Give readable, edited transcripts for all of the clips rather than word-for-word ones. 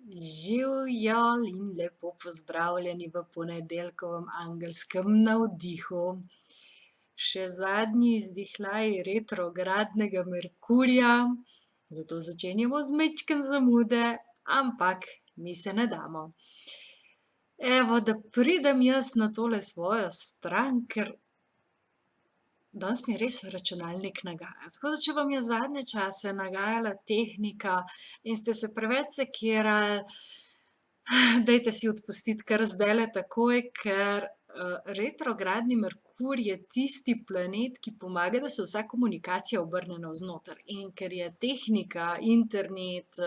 Živjo in lepo pozdravljeni v ponedeljkovem angelskem navdihu. Še zadnji izdihljaj retrogradnega Merkurja, zato začenjamo z majčkeno zamude, ampak mi se ne damo. Evo, da pridem jaz na tole svojo stran, ker danes mi res računalnik nagaja. Tako da če vam je zadnje čase nagajala tehnika in ste se preveč sekirali, dajte si odpustiti kar zdajle takoj, ker retrogradni Merkur je tisti planet, ki pomaga, da se vsa komunikacija obrne navznoter. In ker je tehnika, internet,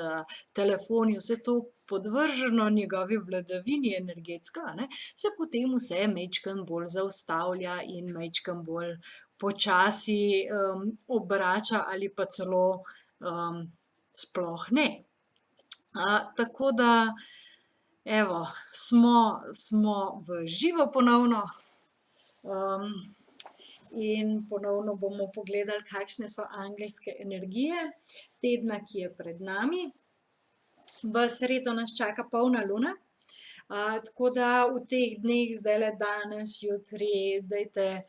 telefoni, vse to podvrženo njegovi vladavini energetsko, a ne, se potem vse majčkeno bolj zaustavlja in majčkeno bolj počasi obrača ali pa celo sploh ne. Tako da evo, smo v živo ponovno in ponovno bomo pogledali, kakšne so angelske energije tedna, ki je pred nami. V sredo nas čaka polna luna, tako da v teh dneh, zdajle danes, jutri, dajte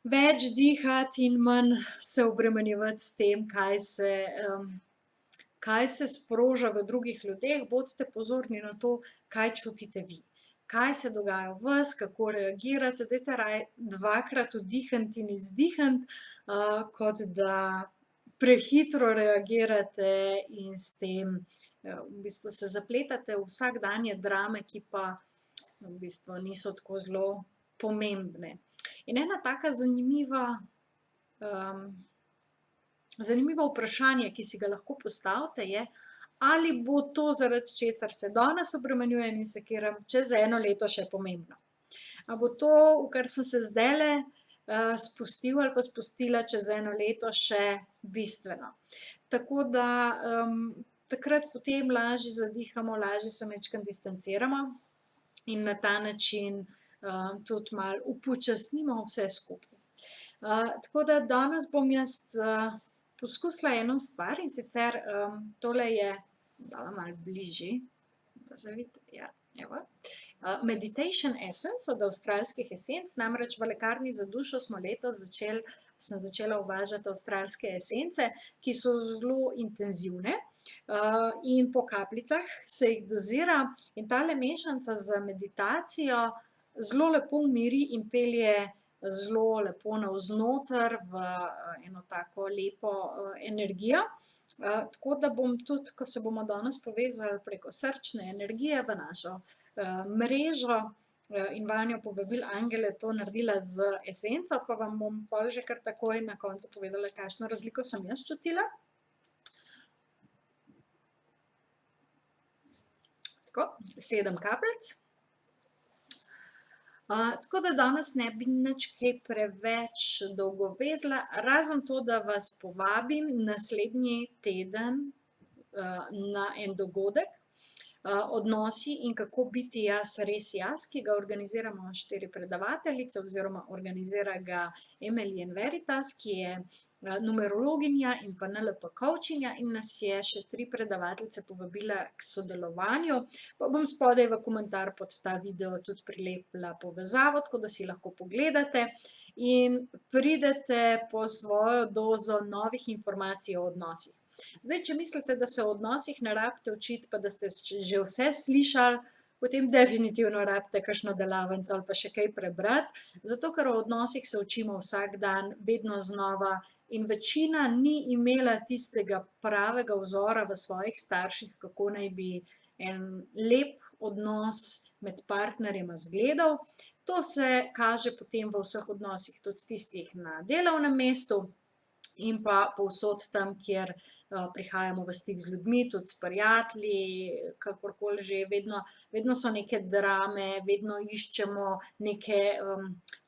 več dihati in manj se obremenjevati s tem, kaj se sproža v drugih ljudeh. Bodite pozorni na to, kaj čutite vi. Kaj se dogaja v vas, kako reagirate. Dajte raje dvakrat vdihniti in izdihniti, kot da prehitro reagirate in s tem v bistvu se zapletate v vsakdanje drame, ki pa v bistvu niso tako zelo pomembne. In ena taka zanimivo vprašanje, ki si ga lahko postavite, je, ali bo to, zaradi česar se danes obremenjujem in sekiram, čez eno leto še pomembno. A bo to, v kar sem se zdajle spustil ali pa spustila, čez eno leto še bistveno. Tako da takrat potem lažje zadihamo, lažje se majčkeno distanciramo in na ta način tudi malo upočasnimo vse skupaj. Tako da danes bom jaz poskusila eno stvar, in sicer tole je, dala malo bližje, da se vidi, ja, evo. Meditation Essence od avstralskih esenc, namreč v lekarni za dušo sem začela uvažati avstralske esence, ki so zelo intenzivne in po kapljicah se jih dozira in tale mešanica za meditacijo zelo lepo umiri in pelje zelo lepo navznoter v eno tako lepo energijo. Tako da bom tudi, ko se bomo danes povezali preko srčne energije v našo mrežo in vanjo povabili angele, to naredila z esenco, pa vam bom pol že kar takoj na koncu povedala, kakšno razliko sem jaz čutila. Tako, 7 kapljic. Tako da danes ne bi nič kaj preveč dolgovezla, razen to, da vas povabim naslednji teden na en dogodek, Odnosi in kako biti jaz res jaz, ki ga organiziramo 4 predavateljice oziroma organizira ga Emily Veritas, ki je numerologinja in pa NLP coachinja in nas je še 3 predavateljice povabila k sodelovanju. Pa bom spodaj v komentar pod ta video tudi prilepila povezavo, tako da si lahko pogledate in pridete po svojo dozo novih informacij o odnosih. Zdaj, če mislite, da se o odnosih ne rabite učiti, pa da ste že vse slišali, potem definitivno rabite kakšno delavnico ali pa še kaj prebrati, zato ker o odnosih se učimo vsak dan, vedno znova in večina ni imela tistega pravega vzora v svojih starših, kako naj bi en lep odnos med partnerjema izgledal. To se kaže potem v vseh odnosih, tudi tistih na delovnem mestu in pa povsod tam, kjer prihajamo v stik z ljudmi, tudi s prijatelji, kakorkoli že, vedno so neke drame, vedno iščemo neke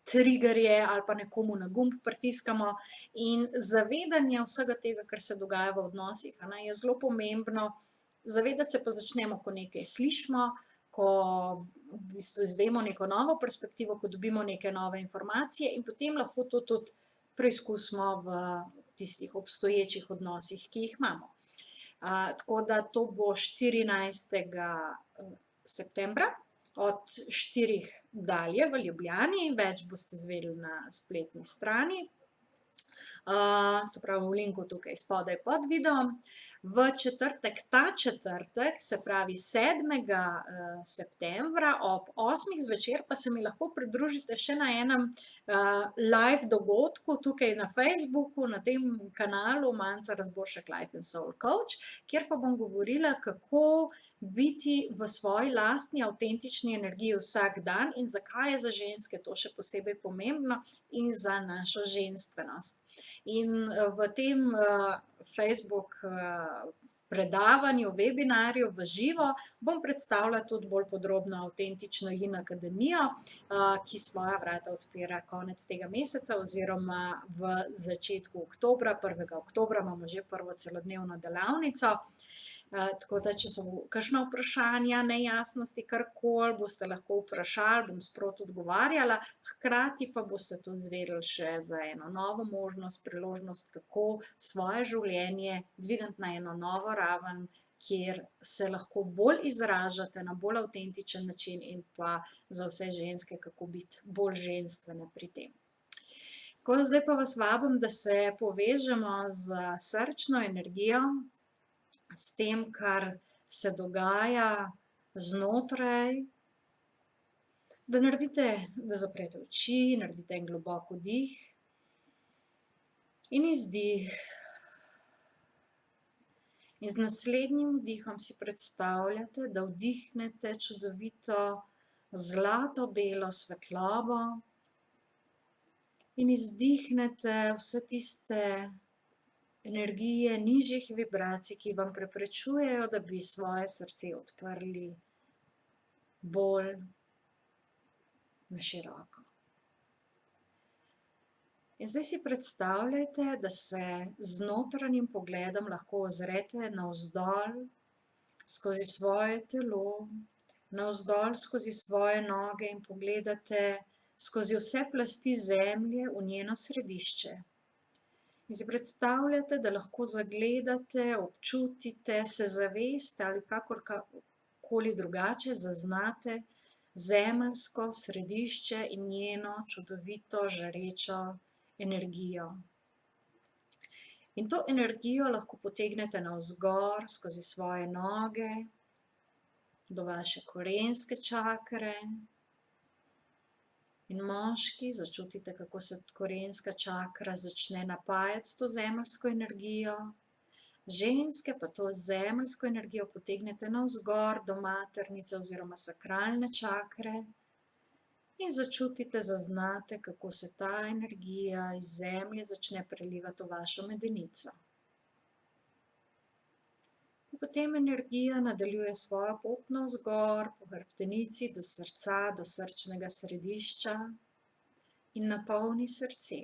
triggerje ali pa nekomu na gumb pritiskamo. In zavedanje vsega tega, kar se dogaja v odnosih, je zelo pomembno. Zavedati se pa začnemo, ko nekaj slišimo, ko v bistvu izvemo neko novo perspektivo, ko dobimo neke nove informacije in potem lahko to tudi preizkusimo v tistih obstoječih odnosih, ki jih imamo. Tako da to bo 14. septembra od 4 dalje v Ljubljani. Več boste izvedeli na spletni strani. Se pravi v linku tukaj spodaj pod videom. V četrtek, ta četrtek, se pravi 7. septembra ob 8. zvečer pa se mi lahko pridružite še na enem live dogodku tukaj na Facebooku, na tem kanalu Manca Razboršek Life and Soul Coach, kjer pa bom govorila, kako biti v svoji lastni avtentični energiji vsak dan in zakaj je za ženske to še posebej pomembno in za našo ženstvenost. In v tem Facebook predavanju, webinarju v živo bom predstavila tudi bolj podrobno avtentično Yin akademijo, ki svoja vrata odpira konec tega meseca oziroma v začetku oktobra, 1. oktobra imamo že prvo celodnevno delavnico. Tako da, če so kakšna vprašanja, nejasnosti, karkoli, boste lahko vprašali, bom sproti odgovarjala, hkrati pa boste tudi izvedeli še za eno novo možnost, priložnost, kako svoje življenje dvigniti na eno novo raven, kjer se lahko bolj izražate na bolj avtentičen način in pa za vse ženske, kako biti bolj ženstvene pri tem. Tako da zdaj pa vas vabim, da se povežemo z srčno energijo, s tem, kar se dogaja znotraj, da zaprete oči, naredite en globok vdih in izdih. In z naslednjim vdihom si predstavljate, da vdihnete čudovito zlato-belo svetlobo in izdihnete vse tiste energije nižjih vibracij, ki vam preprečujejo, da bi svoje srce odprli bolj na široko. In zdaj si predstavljajte, da se z notranjim pogledom lahko ozrete navzdol skozi svoje telo, navzdol skozi svoje noge in pogledate skozi vse plasti zemlje v njeno središče. In si predstavljate, da lahko zagledate, občutite, se zaveste ali kakorkoli drugače zaznate zemeljsko središče in njeno čudovito žarečo energijo. In to energijo lahko potegnete navzgor skozi svoje noge do vaše korenske čakre. In moški, začutite, kako se korenska čakra začne napajati s to zemeljsko energijo. Ženske pa to zemeljsko energijo potegnete navzgor do maternice oziroma sakralne čakre in začutite, zaznate, kako se ta energija iz zemlje začne prelivati v vašo medenico. In potem energija nadaljuje svojo pot navzgor po hrbtenici do srca, do srčnega središča in napolni srce.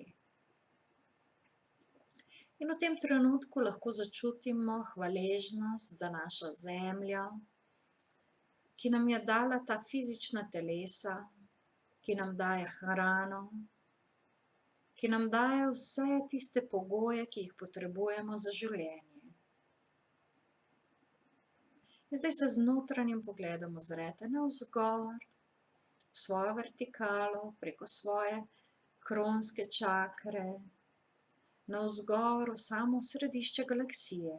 In v tem trenutku lahko začutimo hvaležnost za našo zemljo, ki nam je dala ta fizična telesa, ki nam daje hrano, ki nam daje vse tiste pogoje, ki jih potrebujemo za življenje. In zdaj se z notranjim pogledom ozrete navzgor, v svojo vertikalo, preko svoje kronske čakre, navzgor v samo središče galaksije.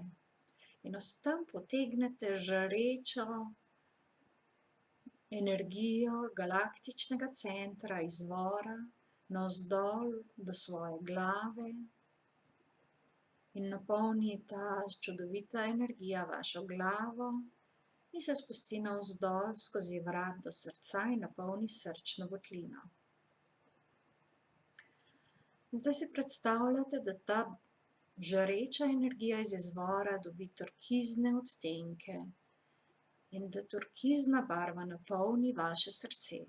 In od tam potegnete žarečo energijo galaktičnega centra, izvora, navzdol do svoje glave in napolni ta čudovita energija vašo glavo in se spusti navzdol skozi vrat do srca in napolni srčno votlino. In zdaj si predstavljate, da ta žareča energija iz izvora dobi turkizne odtenke in da turkizna barva napolni vaše srce.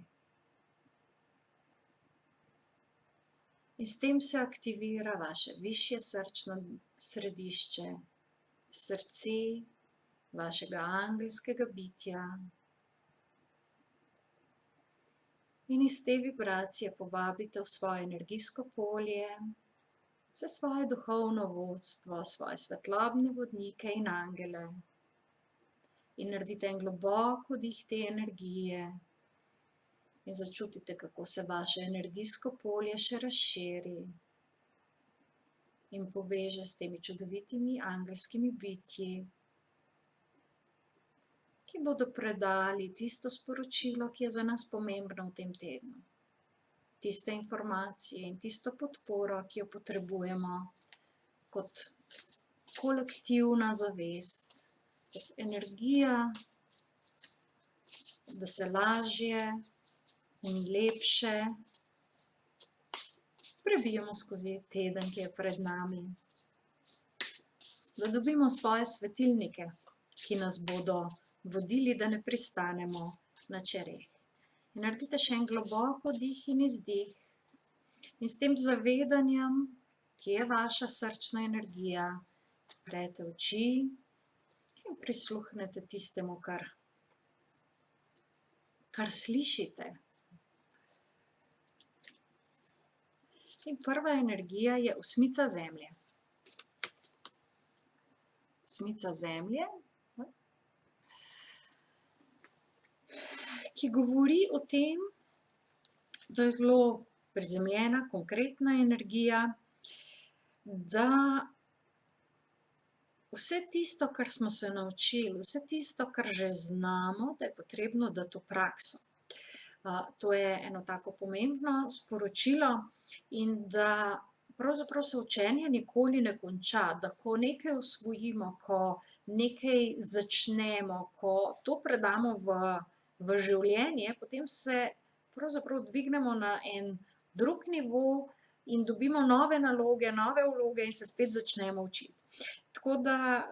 In s tem se aktivira vaše višje srčno središče, srce vašega angelskega bitja. In iz te vibracije povabite v svoje energijsko polje vse svoje duhovno vodstvo, svoje svetlobne vodnike in angele. In naredite en globok vdih te energije in začutite, kako se vaše energijsko polje še razširi in poveže s temi čudovitimi angelskimi bitji, ki bodo predali tisto sporočilo, ki je za nas pomembno v tem tednu. Tiste informacije in tisto podporo, ki jo potrebujemo kot kolektivna zavest, kot energija, da se lažje in lepše prebijemo skozi teden, ki je pred nami. Da dobimo svoje svetilnike, ki nas bodo vodili, da ne pristanemo na čereh. In naredite še en globok vdih in izdih. In s tem zavedanjem, ki je vaša srčna energija, odprete oči in prisluhnete tistemu, kar slišite. In prva energija je osmica zemlje. Osmica zemlje, ki govori o tem, da je zelo prizemljena, konkretna energija, da vse tisto, kar smo se naučili, vse tisto, kar že znamo, da je potrebno dati v prakso. To je eno tako pomembno sporočilo in da pravzaprav se učenje nikoli ne konča, da ko nekaj osvojimo, ko nekaj začnemo, ko to predamo v življenje, potem se pravzaprav dvignemo na en drug nivo in dobimo nove naloge, nove vloge in se spet začnemo učiti. Tako da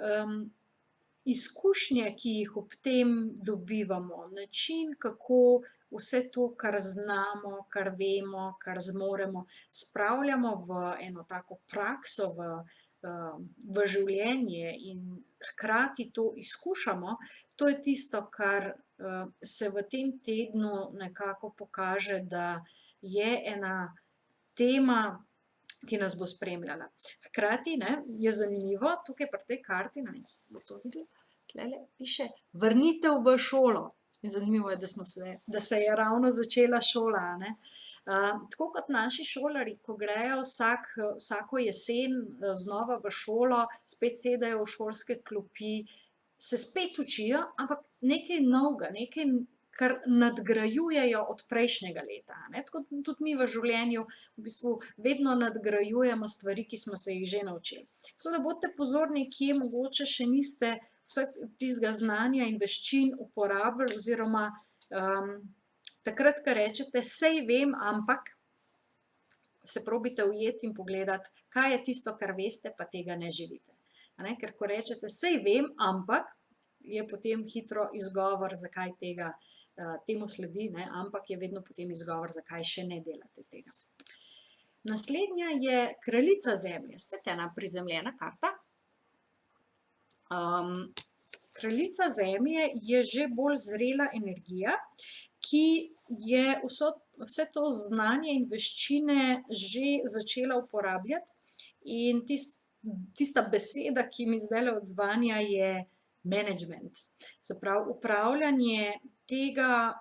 izkušnje, ki jih ob tem dobivamo, način, kako vse to, kar znamo, kar vemo, kar zmoremo, spravljamo v eno tako prakso, v življenje in hkrati to izkušamo, to je tisto, kar se v tem tednu nekako pokaže, da je ena tema, ki nas bo spremljala. Hkrati je zanimivo, tukaj pri tej karti, ne vem, če se bo to videlo, tlele piše vrnitev v šolo. In zanimivo je, da se je ravno začela šola, ne. Tako kot naši šolarji, ko grejo vsako jesen znova v šolo, spet sedajo v šolske klopi, se spet učijo, ampak nekaj novega, nekaj, kar nadgrajujejo od prejšnjega leta, ne. Tako tudi mi v življenju v bistvu vedno nadgrajujemo stvari, ki smo se jih že naučili. Tako da bodite pozorni, kje mogoče še niste vsega tistega znanja in veščin uporabili oziroma takrat, ko rečete, saj vem, ampak se probite ujeti in pogledati, kaj je tisto, kar veste, pa tega ne živite. Ker ko rečete, saj vem, ampak, je potem hitro izgovor, zakaj temu sledi, ampak je vedno potem izgovor, zakaj še ne delate tega. Naslednja je kraljica zemlje, spet ena prizemljena karta. Kraljica zemlje je že bolj zrela energija, ki je vse to znanje in veščine že začela uporabljati in tista beseda, ki mi zdajle odzvanja, je management. Se pravi, upravljanje tega,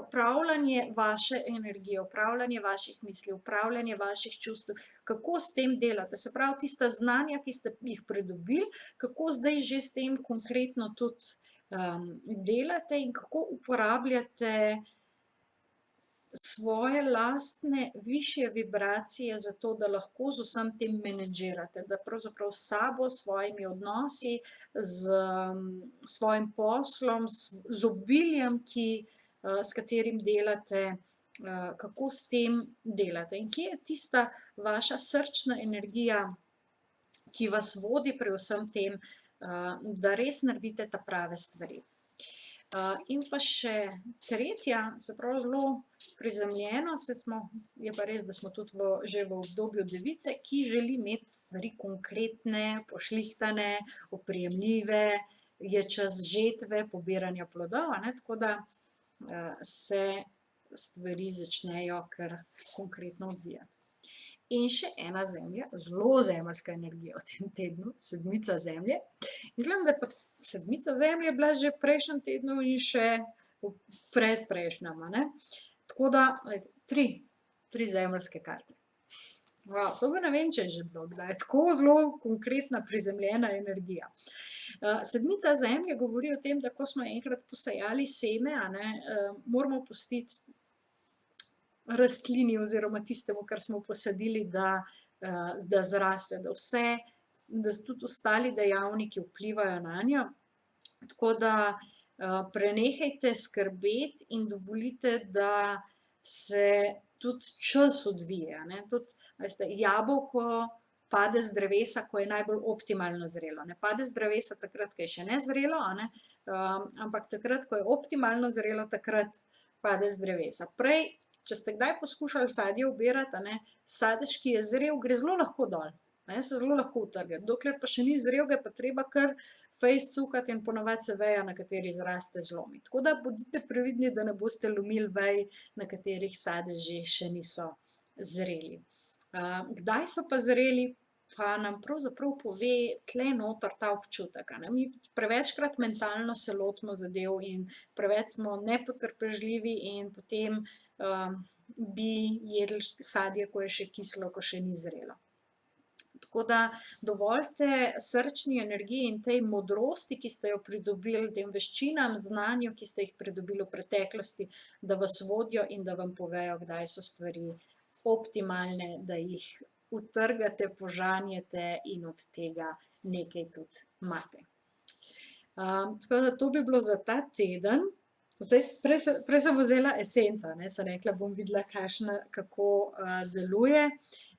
upravljanje vaše energije, upravljanje vaših misli, upravljanje vaših čustev, kako s tem delate. Se pravi, tista znanja, ki ste jih pridobili, kako zdaj že s tem konkretno tudi delate in kako uporabljate svoje lastne višje vibracije za to, da lahko z vsem tem menedžirate, da pravzaprav s sabo, s svojimi odnosi, s svojim poslom, z obiljem, s katerim delate, kako s tem delate. In kje je tista vaša srčna energija, ki vas vodi pri vsem tem, da res naredite ta prave stvari. In pa še tretja, se pravi zelo prizemljeno, je pa res, da smo tudi že v obdobju device, ki želi imeti stvari konkretne, pošlihtane, oprijemljive, je čas žetve, pobiranja plodov, tako da se stvari začnejo kar konkretno odvijati. In še ena zemlja, zelo zemeljska energija v tem tednu, sedmica zemlje. Mislim, da je pa sedmica zemlje bila že v prejšnjem tednu in še v predprejšnjem, a ne. Tako da, glejte, tri zemeljske karte. Wow, to pa ne vem, če je že bilo kdaj, tako zelo konkretna prizemljena energija. Sedmica zemlje govori o tem, da ko smo enkrat posejali seme, a ne, moramo pustiti rastlini oziroma tistemu, kar smo posadili, da zraste, da tudi ostali dejavniki vplivajo nanjo. Tako da prenehajte skrbeti in dovolite, da se tudi čas odvije, a ne. Tudi, veste, jabolko pade z drevesa, ko je najbolj optimalno zrelo. Ne pade z drevesa takrat, ko je še ne zrelo, a ne, ampak takrat, ko je optimalno zrelo, takrat pade z drevesa. Prej, če ste kdaj poskušali sadje obirati, a ne, sadež, ki je zrel, gre zelo lahko dol, a ne, se zelo lahko utrga. Dokler pa še ni zrel, ga je pa treba kar fejst cukati in ponavadi se veja, na kateri zraste, zlomi. Tako da bodite previdni, da ne boste lomili vej, na katerih sadeži še niso zreli. Kdaj so pa zreli, pa nam pravzaprav pove tle noter ta občutek, a ne. Mi prevečkrat mentalno se lotimo zadev in preveč smo nepotrpežljivi in potem bi jedli sadje, ko je še kislo, ko še ni zrelo. Tako da dovolite srčni energiji in tej modrosti, ki ste jo pridobili, tem veščinam, znanju, ki ste jih pridobili v preteklosti, da vas vodijo in da vam povejo, kdaj so stvari optimalne, da jih utrgate, požanjete in od tega nekaj tudi imate. Tako da to bi bilo za ta teden. Zdaj, prej sem vzela esenco, ne, sem rekla, bom videla, kako deluje.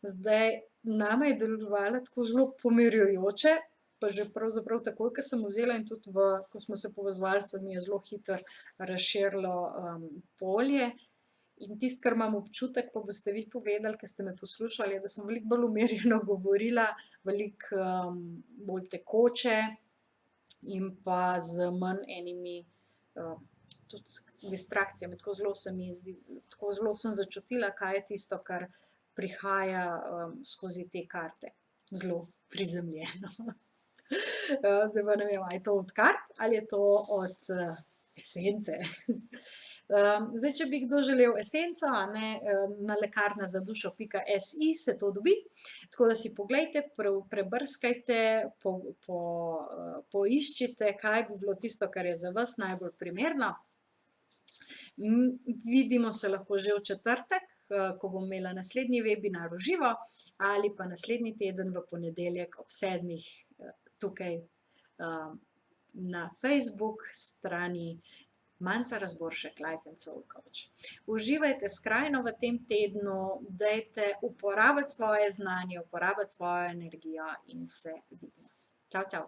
Zdaj, nama je delovala tako zelo pomirjujoče, pa že pravzaprav takoj, ko sem vzela in tudi ko smo se povezovali, se mi je zelo hitro razširilo polje. In tisto, kar imam občutek, pa boste vi povedali, ko ste me poslušali, je, da sem veliko bolj umirjeno govorila, veliko bolj tekoče in pa z manj enimi tudi distrakcijami. Tako zelo se mi zdi, tako zelo sem začutila, kaj je tisto, kar prihaja skozi te karte. Zelo prizemljeno. Zdaj pa ne vem, ali je to od kart ali je to od esence. Zdaj, če bi kdo želel esenco, a ne, na lekarnazadušo.si se to dobi, tako da si poglejte, prebrskajte, poiščite, kaj bi bilo tisto, kar je za vas najbolj primerno. Vidimo se lahko že v četrtek, ko bom imela naslednji webinar v živo, ali pa naslednji teden v ponedeljek ob 7:00 tukaj na Facebook strani Manca Razboršek, Life and Soul Coach. Uživajte skrajno v tem tednu, dajte uporabiti svoje znanje, uporabiti svojo energijo in se vidimo. Čau, čau.